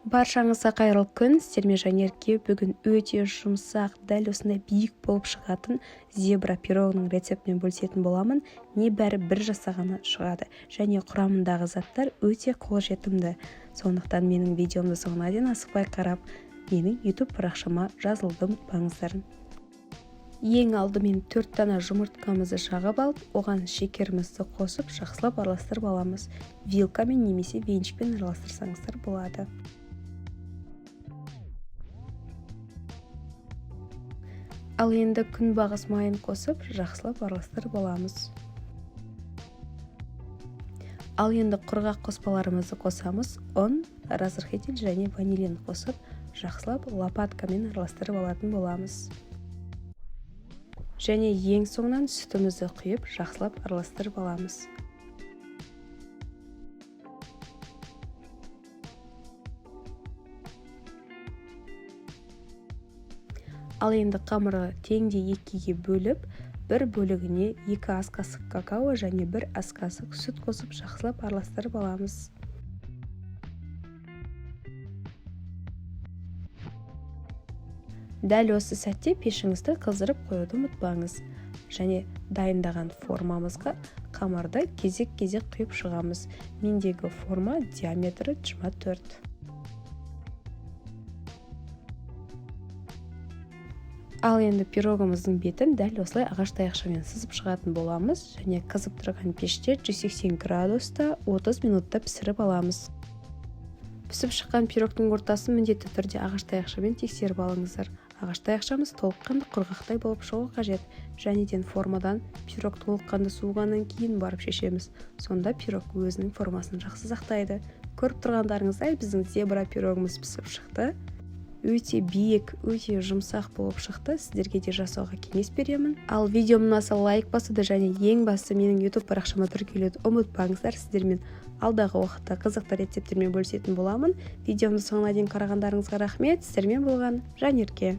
Баршаңызға қайырлы күн. Сіздермен Жанерке бүгін өте жұмсақ, дәл осындай биік болып шығатын зебра пирогының рецептімен бөлісетін боламын. Небәрі бір жасағаны шығады және құрамындағы заттар өте қолжетімді. Сондықтан менің видеомды соңына дейін асықпай қарап, менің YouTube парақшама жазылуды ұмытпаңыздар. Ең алдымен 4 дана жұмыртқамызды жағып алып, оған шекерімізді қосып, жақсылап араластырып аламыз. Вилкамен немесе венчикпен араластырсаңыздар болады. Ал енді күнбағыс майын қосып, жақсылап араластырып аламыз. Ал енді құрғақ қоспаларымызды қосамыз. ұн, разрыхитель және ванилин қосып, жақсылап лопаткамен араластырып алатын боламыз. Және ең соңынан сүтімізді құйып, жақсылап араластырып аламыз. Ал енді қамыры теңдей екіге бөліп, бір бөлігіне 2 ас қасық какао және 1 ас қасық сүт қосып, жақсылап араластырып аламыз. Дәл осы сәтте пешіңізді қыздырып қоюды ұмытпаңыз. Және дайындаған формамызға қамырды кезек-кезек құйып шығамыз. Мендегі форма диаметрі 24. Ал енді пирогымыздың бетін дәл осылай ағаш таяқшамен сызып шығатын боламыз және қызып тұрған пеште 180 градуста 30 минутта пісіріп аламыз. Пісіп шыққан пирогтың ортасын міндетті түрде ағаш таяқшамен тексеріп алыңыздар. Ағаш таяқшамыз толыққанды құрғақтай болып шығуы қажет. Жәнеден формадан пирог толыққанды суығаннан кейін барып шешеміз. Сонда пирог өзінің формасын жақсы сақтайды. Көріп тұрғандарыңыздай біздің зебра пирогымыз пісіп шықты. Өте биік, өте жұмсақ болып шықты. Сіздерге де жасауға кеңес беремін. Ал видеом ұнаса лайк басуды және ең басты менің YouTube парақшама тіркелуді ұмытпаңыздар. Сіздермен алдағы уақытта қызықты рецептермен бөлісетін боламын. Видеомды соңына дейін қарағандарыңызға рахмет. Сіздермен болған Жанерке.